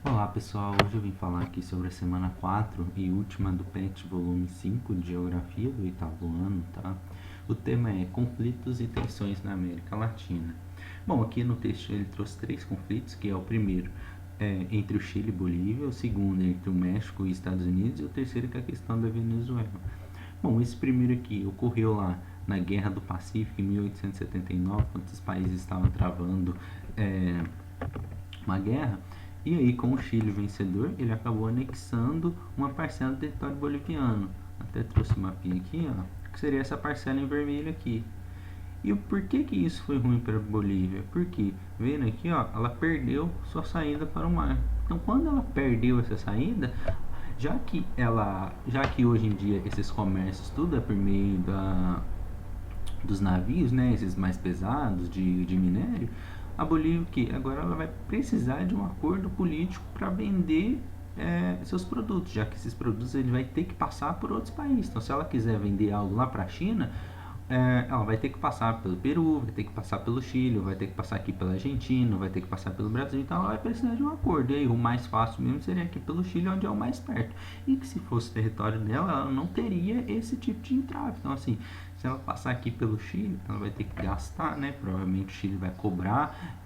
Olá pessoal, hoje eu vim falar aqui sobre a semana 4 e última do PET volume 5 de Geografia do oitavo ano, tá? O tema é conflitos e tensões na América Latina. Bom, aqui no texto ele trouxe 3 conflitos, que é o primeiro entre o Chile e Bolívia, o segundo entre o México e Estados Unidos e o terceiro que é a questão da Venezuela. Bom, esse primeiro aqui ocorreu lá na Guerra do Pacífico em 1879, quando os países estavam travando uma guerra. E aí, com o Chile vencedor, ele acabou anexando uma parcela do território boliviano. Até trouxe um mapinha aqui, ó, que seria essa parcela em vermelho aqui. E o porquê que isso foi ruim para a Bolívia? Porque, vendo aqui, ó, ela perdeu sua saída para o mar. Então, quando ela perdeu essa saída, já que hoje em dia esses comércios tudo é por meio dos navios, né, esses mais pesados de minério, a Bolívia que agora ela vai precisar de um acordo político para vender seus produtos, já que esses produtos ele vai ter que passar por outros países. Então, se ela quiser vender algo lá para a China, ela vai ter que passar pelo Peru, vai ter que passar pelo Chile, vai ter que passar aqui pela Argentina, vai ter que passar pelo Brasil, então ela vai precisar de um acordo. E aí, o mais fácil mesmo seria aqui pelo Chile, onde é o mais perto. E que se fosse o território dela, ela não teria esse tipo de entrave. Então, assim, se ela passar aqui pelo Chile, ela vai ter que gastar, né? Provavelmente o Chile vai cobrar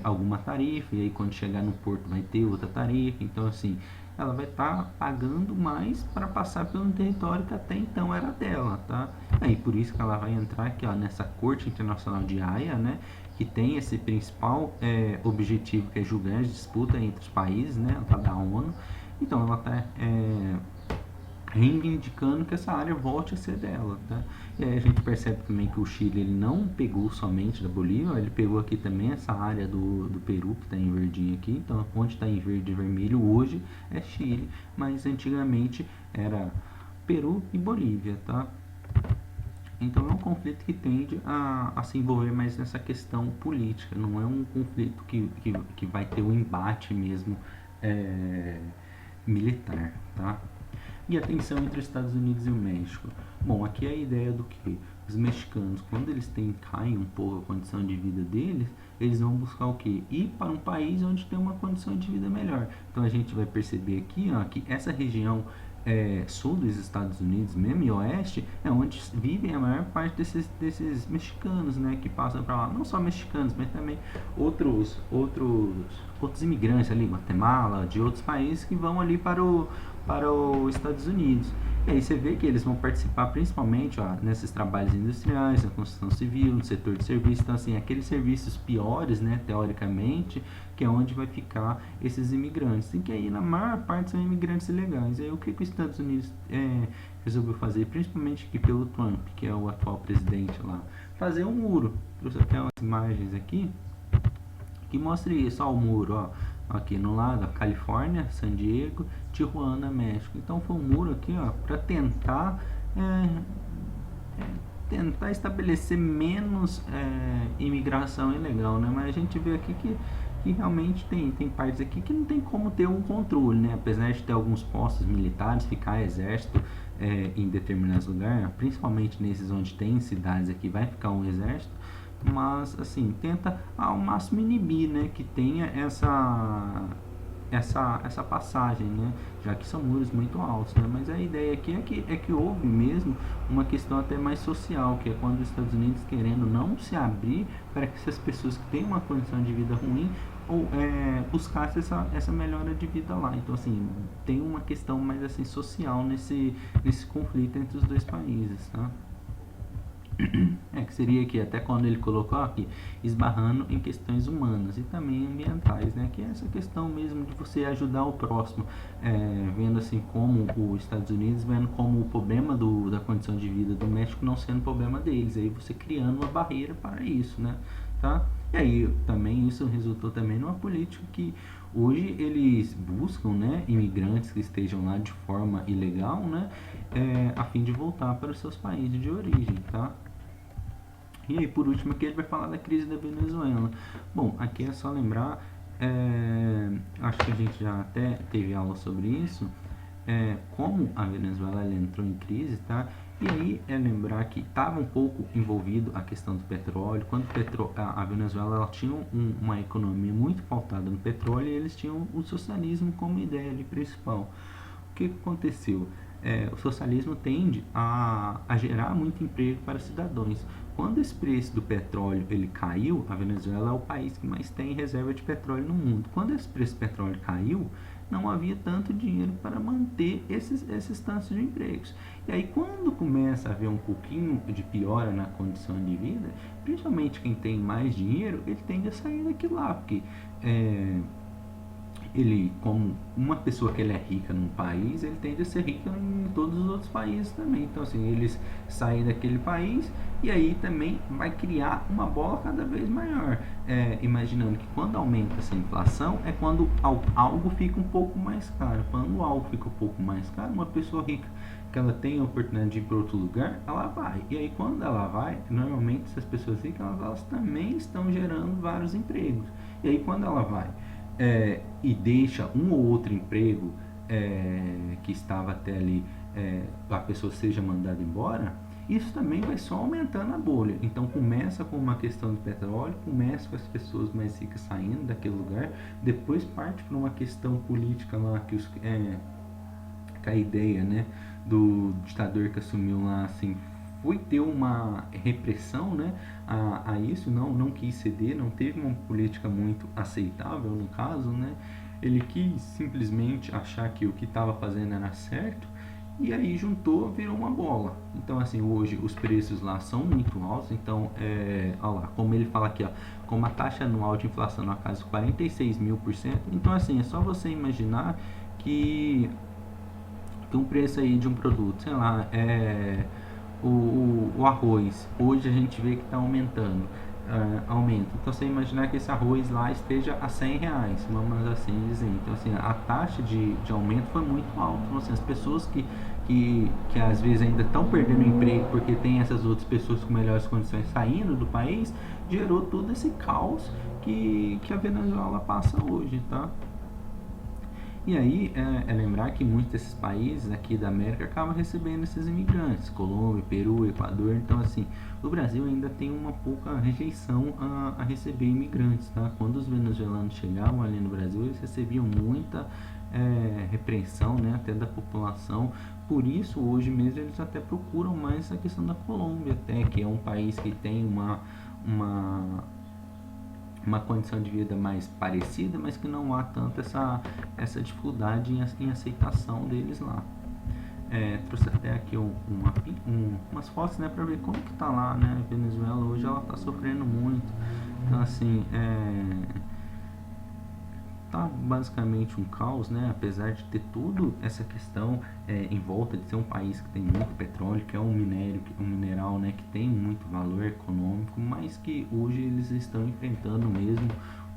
alguma tarifa, e aí quando chegar no porto vai ter outra tarifa. Então, assim, ela vai estar pagando mais para passar pelo território que até então era dela, tá? Aí por isso que ela vai entrar aqui, ó, nessa Corte Internacional de Haia, né? Que tem esse principal objetivo, que é julgar as disputas entre os países, né? Ela tá da ONU. Então ela está reivindicando que essa área volte a ser dela, tá? E aí a gente percebe também que o Chile ele não pegou somente da Bolívia, ele pegou aqui também essa área do Peru, que está em verdinho aqui. Então, onde está em verde e vermelho hoje é Chile, mas antigamente era Peru e Bolívia, tá? Então é um conflito que tende a se envolver mais nessa questão política, não é um conflito que vai ter um embate mesmo militar, tá? E a tensão entre os Estados Unidos e o México. Bom, aqui é a ideia do que os mexicanos, quando eles caem um pouco a condição de vida deles, eles vão buscar o que? Ir para um país onde tem uma condição de vida melhor. Então a gente vai perceber aqui, ó, que essa região sul dos Estados Unidos mesmo, e oeste, é onde vivem a maior parte desses mexicanos, né, que passam para lá. Não só mexicanos, mas também outros imigrantes ali, Guatemala, de outros países que vão ali para os Estados Unidos. E aí você vê que eles vão participar principalmente, ó, nesses trabalhos industriais, na construção civil, no setor de serviço. Então, assim, aqueles serviços piores, né, teoricamente, que é onde vai ficar esses imigrantes. E que aí, na maior parte, são imigrantes ilegais. E aí, o que os Estados Unidos resolveu fazer, principalmente aqui pelo Trump, que é o atual presidente lá? Fazer um muro. Trouxe até umas imagens aqui que mostra isso, ó, o muro, ó, aqui no lado, Califórnia, San Diego, Tijuana, México. Então foi um muro aqui, ó, para tentar estabelecer menos imigração ilegal, né? Mas a gente vê aqui que realmente tem partes aqui que não tem como ter um controle, né? Apesar de ter alguns postos militares, ficar exército em determinados lugares, principalmente nesses onde tem cidades aqui, vai ficar um exército, mas assim, tenta ao máximo inibir, né, que tenha essa passagem, né, já que são muros muito altos, né, mas a ideia aqui é que houve mesmo uma questão até mais social, que é quando os Estados Unidos querendo não se abrir para que essas pessoas que têm uma condição de vida ruim ou buscasse essa melhora de vida lá. Então, assim, tem uma questão mais assim social nesse conflito entre os dois países, tá? Que seria aqui, até quando ele colocou aqui, esbarrando em questões humanas e também ambientais, né? Que é essa questão mesmo de você ajudar o próximo, vendo assim como os Estados Unidos, vendo como o problema da condição de vida do México não sendo problema deles, aí você criando uma barreira para isso, né? Tá? E aí também isso resultou também numa política que hoje eles buscam, né, imigrantes que estejam lá de forma ilegal, né, a fim de voltar para os seus países de origem, tá? E aí, por último, aqui a gente vai falar da crise da Venezuela. Bom, aqui é só lembrar, acho que a gente já até teve aula sobre isso, como a Venezuela ela entrou em crise, tá? E aí é lembrar que estava um pouco envolvido a questão do petróleo. Quando a Venezuela ela tinha uma economia muito pautada no petróleo, e eles tinham o socialismo como ideia ali principal. O que aconteceu? O socialismo tende a gerar muito emprego para cidadãos. Quando esse preço do petróleo ele caiu, a Venezuela é o país que mais tem reserva de petróleo no mundo. Quando esse preço do petróleo caiu, não havia tanto dinheiro para manter esses tantos de empregos. E aí quando começa a haver um pouquinho de piora na condição de vida, principalmente quem tem mais dinheiro, ele tende a sair daquilo lá, porque ele, como uma pessoa que ele é rica num país, ele tende a ser rico em todos os outros países também. Então, assim, eles saem daquele país e aí também vai criar uma bola cada vez maior. Imaginando que quando aumenta essa inflação é quando algo fica um pouco mais caro. Quando algo fica um pouco mais caro, uma pessoa rica que ela tem a oportunidade de ir para outro lugar, ela vai. E aí quando ela vai, normalmente essas pessoas ricas, elas também estão gerando vários empregos. E aí quando ela vai e deixa um ou outro emprego que estava até ali, a pessoa seja mandada embora, isso também vai só aumentando a bolha. Então começa com uma questão do petróleo, começa com as pessoas mais ricas saindo daquele lugar, depois parte para uma questão política lá que a ideia, né, do ditador que assumiu lá, assim, foi ter uma repressão, né, a isso, não quis ceder, não teve uma política muito aceitável no caso, né, ele quis simplesmente achar que o que estava fazendo era certo, e aí juntou, virou uma bola. Então, assim, hoje os preços lá são muito altos, então, olha lá, como ele fala aqui, ó, como a taxa anual de inflação na casa de 46.000%, então, assim, é só você imaginar que um preço aí de um produto, sei lá, o arroz, hoje a gente vê que está aumentando, aumenta. Então você imaginar que esse arroz lá esteja a R$100, vamos assim dizer. Então assim, a taxa de aumento foi muito alta. Então, assim, as pessoas que às vezes ainda estão perdendo emprego porque tem essas outras pessoas com melhores condições saindo do país, gerou todo esse caos que a Venezuela passa hoje, tá? E aí lembrar que muitos desses países aqui da América acabam recebendo esses imigrantes, Colômbia, Peru, Equador. Então assim, o Brasil ainda tem uma pouca rejeição a receber imigrantes, tá? Quando os venezuelanos chegavam ali no Brasil, eles recebiam muita repreensão, né, até da população. Por isso hoje mesmo eles até procuram mais a questão da Colômbia, até que é um país que tem uma condição de vida mais parecida, mas que não há tanto essa dificuldade em aceitação deles lá. Trouxe até aqui umas fotos, né, para ver como que tá lá, né, a Venezuela hoje ela tá sofrendo muito. Então assim, tá basicamente um caos, né? Apesar de ter tudo essa questão em volta de ser um país que tem muito petróleo, que é um mineral, né, que tem muito valor econômico, mas que hoje eles estão enfrentando mesmo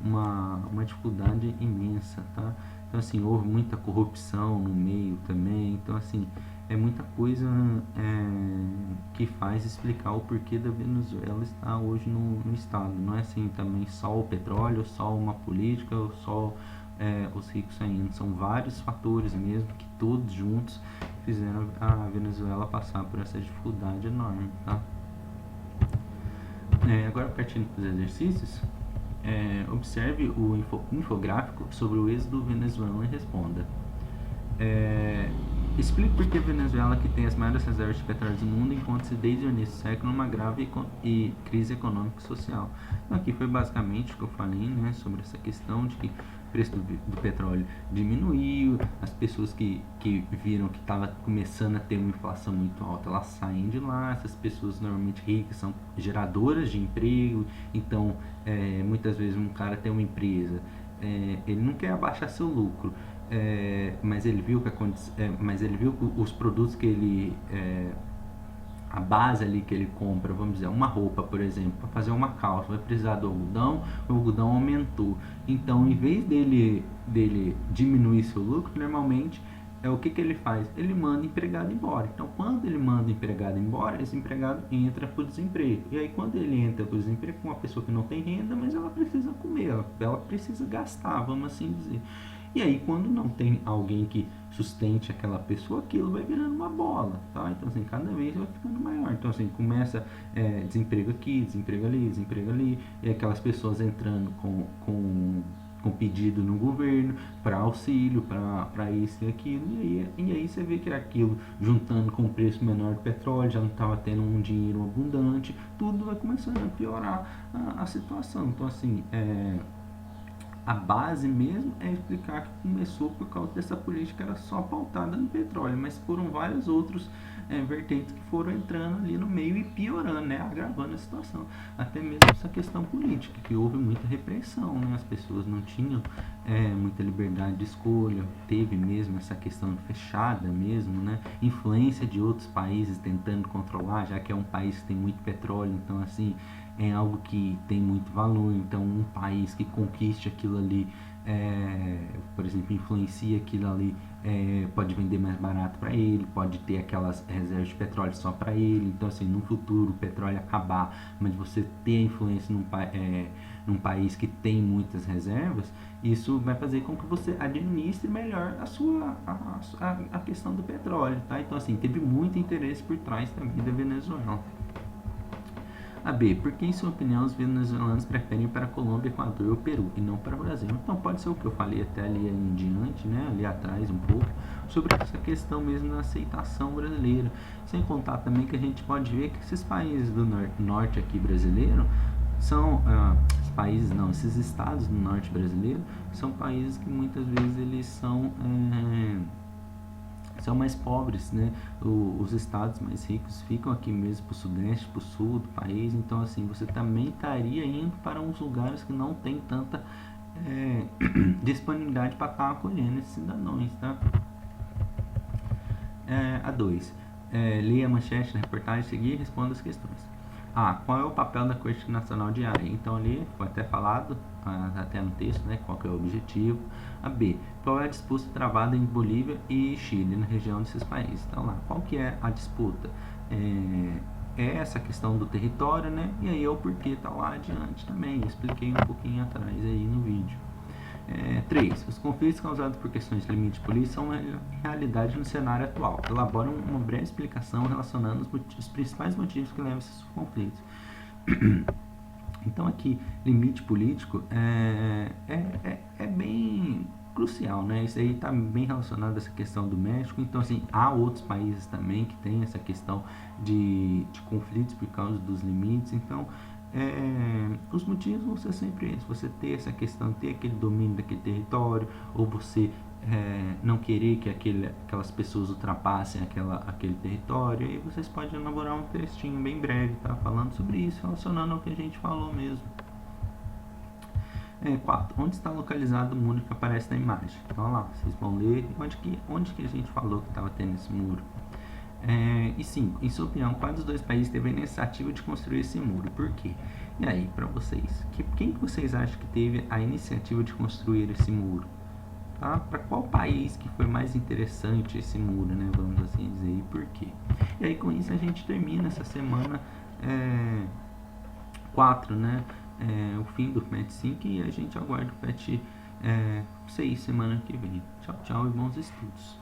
uma dificuldade imensa, tá? Então assim, houve muita corrupção no meio também, então assim, é muita coisa que faz explicar o porquê da Venezuela estar hoje no estado. Não é assim também só o petróleo, só uma política, ou só os ricos saindo. São vários fatores mesmo que todos juntos fizeram a Venezuela passar por essa dificuldade enorme, tá? Agora partindo para os exercícios, observe o infográfico sobre o êxodo venezuelano e responda. Explique por que a Venezuela, que tem as maiores reservas de petróleo do mundo, encontra-se desde o início do século numa grave crise econômica e social. Então, aqui foi basicamente o que eu falei, né, sobre essa questão de que o preço do petróleo diminuiu, as pessoas que viram que estava começando a ter uma inflação muito alta, elas saem de lá. Essas pessoas normalmente ricas são geradoras de emprego, então muitas vezes um cara tem uma empresa, ele não quer abaixar seu lucro, mas ele viu que os produtos que ele a base ali que ele compra, vamos dizer, uma roupa, por exemplo, para fazer uma calça, vai precisar do algodão, o algodão aumentou. Então, em vez dele diminuir seu lucro, normalmente o que ele faz? Ele manda empregado embora. Então, quando ele manda empregado embora, esse empregado entra para o desemprego. E aí, quando ele entra para o desemprego, uma pessoa que não tem renda, mas ela precisa comer, ela precisa gastar, vamos assim dizer. E aí, quando não tem alguém que sustente aquela pessoa, aquilo vai virando uma bola, tá? Então, assim, cada vez vai ficando maior. Então, assim, começa desemprego aqui, desemprego ali, e aquelas pessoas entrando com pedido no governo para auxílio, para isso e aquilo, e aí você vê que aquilo, juntando com o preço menor do petróleo, já não estava tendo um dinheiro abundante, tudo vai começando a piorar a situação. Então, assim, a base mesmo é explicar que começou por causa dessa política, era só pautada no petróleo, mas foram vários outros vertentes que foram entrando ali no meio e piorando, né, agravando a situação. Até mesmo essa questão política, que houve muita repressão, né, as pessoas não tinham muita liberdade de escolha, teve mesmo essa questão fechada mesmo, né, influência de outros países tentando controlar, já que é um país que tem muito petróleo, então assim, é algo que tem muito valor, então um país que conquiste aquilo ali, por exemplo, influencia aquilo ali, pode vender mais barato para ele, pode ter aquelas reservas de petróleo só para ele, então assim, no futuro o petróleo acabar, mas você ter a influência num país que tem muitas reservas, isso vai fazer com que você administre melhor a questão do petróleo, tá? Então assim, teve muito interesse por trás também da Venezuela. A B. Por que, em sua opinião, os venezuelanos preferem ir para a Colômbia, Equador ou Peru e não para o Brasil? Então pode ser o que eu falei até ali em diante, né, ali atrás um pouco, sobre essa questão mesmo da aceitação brasileira. Sem contar também que a gente pode ver que esses países do norte aqui brasileiro são esses estados do norte brasileiro são países que muitas vezes eles são mais pobres, né? Os estados mais ricos ficam aqui mesmo para o sudeste, para o sul do país, então assim, você também estaria indo para uns lugares que não tem tanta disponibilidade para estar acolhendo esses cidadãos, tá? A 2. Leia a manchete da reportagem, seguir e responda as questões. A. Qual é o papel da Corte Nacional de Área? Então ali foi até falado, até no texto, né, qual que é o objetivo. A B. Qual é a disputa travada em Bolívia e Chile, na região desses países? Então lá, qual que é a disputa? É essa questão do território, né? E aí é o porquê tá lá adiante também. Eu expliquei um pouquinho atrás aí no vídeo. 3. Os conflitos causados por questões de limite político são uma realidade no cenário atual. Elabora uma breve explicação relacionando os principais motivos que levam a esses conflitos. Então aqui, limite político é bem crucial, né? Isso aí está bem relacionado a essa questão do México. Então assim, há outros países também que têm essa questão de conflitos por causa dos limites. Então os motivos vão ser sempre esses: você ter essa questão, ter aquele domínio daquele território, ou você não querer que aquelas pessoas ultrapassem aquele território. E aí vocês podem elaborar um textinho bem breve, tá? Falando sobre isso, relacionando ao que a gente falou mesmo. 4. Onde está localizado o muro que aparece na imagem? Então lá, vocês vão ler onde que a gente falou que estava tendo esse muro. E 5. Em sua opinião, qual dos dois países teve a iniciativa de construir esse muro? Por quê? E aí, para vocês, quem que vocês acham que teve a iniciativa de construir esse muro? Tá? Para qual país que foi mais interessante esse muro, né? Vamos assim dizer, e por quê? E aí com isso a gente termina essa semana 4, né? O fim do PET 5, e a gente aguarda o PET 6 semana que vem. Tchau, tchau e bons estudos.